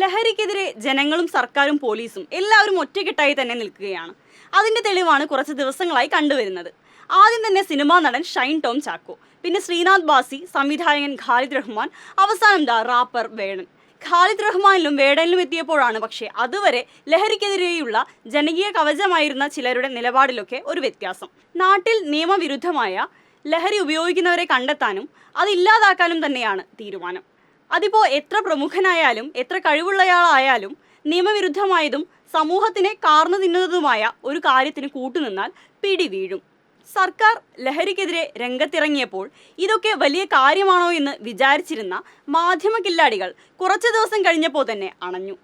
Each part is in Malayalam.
ലഹരിക്കെതിരെ ജനങ്ങളും സർക്കാരും പോലീസും എല്ലാവരും ഒറ്റക്കെട്ടായി തന്നെ നിൽക്കുകയാണ്. അതിന്റെ തെളിവാണ് കുറച്ച് ദിവസങ്ങളായി കണ്ടുവരുന്നത്. ആദ്യം തന്നെ സിനിമാ നടൻ ഷൈൻ ടോം ചാക്കോ, പിന്നെ ശ്രീനാഥ് ബാസി, സംവിധായകൻ ഖാലിദ് റഹ്മാൻ, അവസാനം റാപ്പർ വേടൻ. ഖാലിദ് റഹ്മാനിലും വേടനിലും എത്തിയപ്പോഴാണ് പക്ഷേ അതുവരെ ലഹരിക്കെതിരെയുള്ള ജനകീയ കവചമായിരുന്ന ചിലരുടെ നിലപാടിലൊക്കെ ഒരു വ്യത്യാസം. നാട്ടിൽ നിയമവിരുദ്ധമായ ലഹരി ഉപയോഗിക്കുന്നവരെ കണ്ടെത്താനും അതില്ലാതാക്കാനും തന്നെയാണ് തീരുമാനം. അതിപ്പോ എത്ര പ്രമുഖനായാലും എത്ര കഴിവുള്ളയാളായാലും നിയമവിരുദ്ധമായതും സമൂഹത്തിനെ കാർന്നു തിന്നുന്നതുമായ ഒരു കാര്യത്തിന് കൂട്ടുനിന്നാൽ പിടി വീഴും. സർക്കാർ ലഹരിക്കെതിരെ രംഗത്തിറങ്ങിയപ്പോൾ ഇതൊക്കെ വലിയ കാര്യമാണോ എന്ന് വിചാരിച്ചിരുന്ന മാധ്യമ കില്ലാടികൾ കുറച്ചു ദിവസം കഴിഞ്ഞപ്പോൾ തന്നെ അണഞ്ഞു.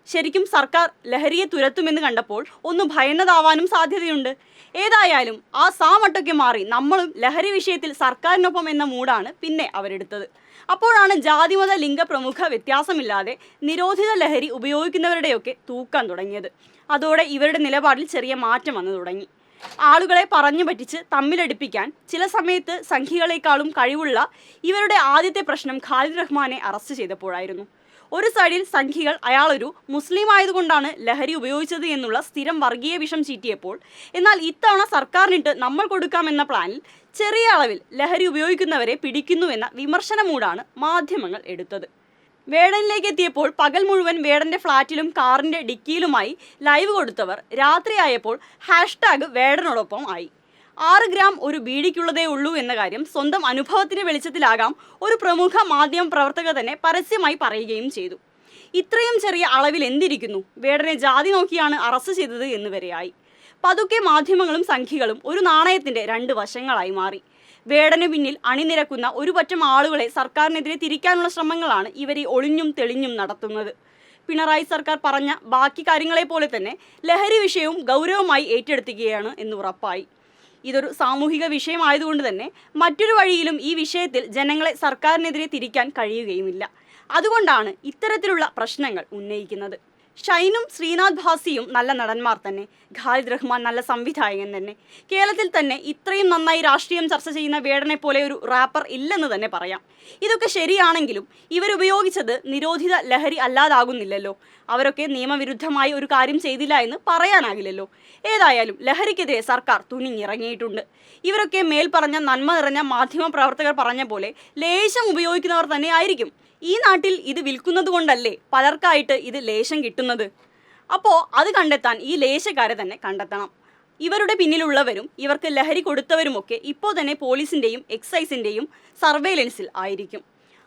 ശരിക്കും സർക്കാർ ലഹരിയെ തുരത്തുമെന്ന് കണ്ടപ്പോൾ ഒന്ന് ഭയന്നതാവാനും സാധ്യതയുണ്ട്. ഏതായാലും ആ സാമട്ടൊക്കെ മാറി നമ്മളും ലഹരി വിഷയത്തിൽ സർക്കാരിനൊപ്പം എന്ന മൂടാണ് പിന്നെ അവരെടുത്തത്. അപ്പോഴാണ് ജാതിമത ലിംഗ പ്രമുഖ വ്യത്യാസമില്ലാതെ നിരോധിത ലഹരി ഉപയോഗിക്കുന്നവരുടെയൊക്കെ തൂക്കാൻ തുടങ്ങിയത്. അതോടെ ഇവരുടെ നിലപാടിൽ ചെറിയ മാറ്റം വന്നു തുടങ്ങി. ആളുകളെ പറഞ്ഞു പറ്റിച്ച് തമ്മിലടിപ്പിക്കാൻ ചില സമയത്ത് സംഘികളെക്കാളും കഴിവുള്ള ഇവരുടെ ആദ്യത്തെ പ്രശ്നം ഖാലിദ് റഹ്മാനെ അറസ്റ്റ് ചെയ്തപ്പോഴായിരുന്നു. ഒരു സൈഡിൽ സംഘികൾ അയാളൊരു മുസ്ലിം ആയതുകൊണ്ടാണ് ലഹരി ഉപയോഗിച്ചത് എന്നുള്ള സ്ഥിരം വർഗീയ വിഷം ചീറ്റിയപ്പോൾ, എന്നാൽ ഇത്തവണ സർക്കാരിനിട്ട് നമ്മൾ കൊടുക്കാമെന്ന പ്ലാനിൽ ചെറിയ അളവിൽ ലഹരി ഉപയോഗിക്കുന്നവരെ പിടിക്കുന്നു എന്ന വിമർശന മൂടാണ് മാധ്യമങ്ങൾ എടുത്തത്. വേടനിലേക്ക് എത്തിയപ്പോൾ പകൽ മുഴുവൻ വേടന്റെ ഫ്ളാറ്റിലും കാറിന്റെ ഡിക്കിയിലുമായി ലൈവ് കൊടുത്തവർ രാത്രിയായപ്പോൾ ഹാഷ്ടാഗ് വേടനോടൊപ്പം ആയി. 6 ഗ്രാം ഒരു ബീഡിക്കുള്ളതേ ഉള്ളൂ എന്ന കാര്യം സ്വന്തം അനുഭവത്തിന്റെ വെളിച്ചത്തിലാകാം ഒരു പ്രമുഖ മാധ്യമ പ്രവർത്തക തന്നെ പരസ്യമായി പറയുകയും ചെയ്തു. ഇത്രയും ചെറിയ അളവിൽ എന്തിരിക്കുന്നു, വേടനെ ജാതി നോക്കിയാണ് അറസ്റ്റ് ചെയ്തത് എന്നുവരെയായി. പതുക്കെ മാധ്യമങ്ങളും സംഘികളും ഒരു നാണയത്തിന്റെ 2 വശങ്ങളായി മാറി. വേടന് പിന്നിൽ അണിനിരക്കുന്ന ഒരു പറ്റം ആളുകളെ സർക്കാരിനെതിരെ തിരിക്കാനുള്ള ശ്രമങ്ങളാണ് ഇവരെ ഒളിഞ്ഞും തെളിഞ്ഞും നടത്തുന്നത്. പിണറായി സർക്കാർ പറഞ്ഞ ബാക്കി കാര്യങ്ങളെ പോലെ തന്നെ ലഹരി വിഷയവും ഗൗരവമായി ഏറ്റെടുക്കുകയാണ് എന്ന് ഉറപ്പായി. ഇതൊരു സാമൂഹിക വിഷയമായതുകൊണ്ട് തന്നെ മറ്റൊരു വഴിയിലും ഈ വിഷയത്തിൽ ജനങ്ങളെ സർക്കാരിനെതിരെ തിരിക്കാൻ കഴിയുകയുമില്ല. അതുകൊണ്ടാണ് ഇത്തരത്തിലുള്ള പ്രശ്നങ്ങൾ ഉന്നയിക്കുന്നത്. ഷൈനും ശ്രീനാഥ് ബാസിയും നല്ല നടന്മാർ തന്നെ, ഖാലിദ് റഹ്മാൻ നല്ല സംവിധായകൻ തന്നെ. കേരളത്തിൽ തന്നെ ഇത്രയും നന്നായി രാഷ്ട്രീയം ചർച്ച ചെയ്യുന്ന വേടനെ പോലെ ഒരു റാപ്പർ ഇല്ലെന്ന് തന്നെ പറയാം. ഇതൊക്കെ ശരിയാണെങ്കിലും ഇവരുപയോഗിച്ചത് നിരോധിത ലഹരി അല്ലാതാകുന്നില്ലല്ലോ. അവരൊക്കെ നിയമവിരുദ്ധമായി ഒരു കാര്യം ചെയ്തില്ല എന്ന് പറയാനാകില്ലല്ലോ. ഏതായാലും ലഹരിക്കെതിരെ സർക്കാർ തുനിഞ്ഞിറങ്ങിയിട്ടുണ്ട്. ഇവരൊക്കെ മേൽപ്പറഞ്ഞ നന്മ നിറഞ്ഞ മാധ്യമ പ്രവർത്തകർ പറഞ്ഞ പോലെ ലേശം ഉപയോഗിക്കുന്നവർ തന്നെ ആയിരിക്കും. ഈ നാട്ടിൽ ഇത് വിൽക്കുന്നത് കൊണ്ടല്ലേ പലർക്കായിട്ട് ഇത് ലേശം കിട്ടുന്നത്. അപ്പോൾ അത് കണ്ടെത്താൻ ഈ ലേശക്കാരെ തന്നെ കണ്ടെത്തണം. ഇവരുടെ പിന്നിലുള്ളവരും ഇവർക്ക് ലഹരി കൊടുത്തവരുമൊക്കെ ഇപ്പോൾ തന്നെ പോലീസിൻ്റെയും എക്സൈസിൻ്റെയും സർവൈലൻസിൽ ആയിരിക്കും.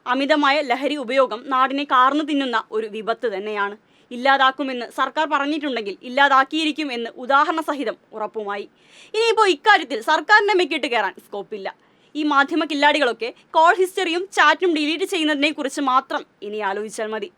അമിതമായ ലഹരി ഉപയോഗം നാടിനെ കാർന്നു തിന്നുന്ന ഒരു വിപത്ത് തന്നെയാണ്. ഇല്ലാതാക്കുമെന്ന് സർക്കാർ പറഞ്ഞിട്ടുണ്ടെങ്കിൽ ഇല്ലാതാക്കിയിരിക്കും എന്ന് ഉദാഹരണ സഹിതം ഉറപ്പുമായി. ഇനിയിപ്പോൾ ഇക്കാര്യത്തിൽ സർക്കാരിൻ്റെ മെക്കിട്ട് കയറാൻ സ്കോപ്പില്ല. ഈ മാധ്യമ കില്ലാടികളൊക്കെ കോൾ ഹിസ്റ്ററിയും ചാറ്റും ഡിലീറ്റ് ചെയ്യുന്നതിനെ കുറിച്ച് മാത്രം ഇനി ആലോചിച്ചാൽ മതി.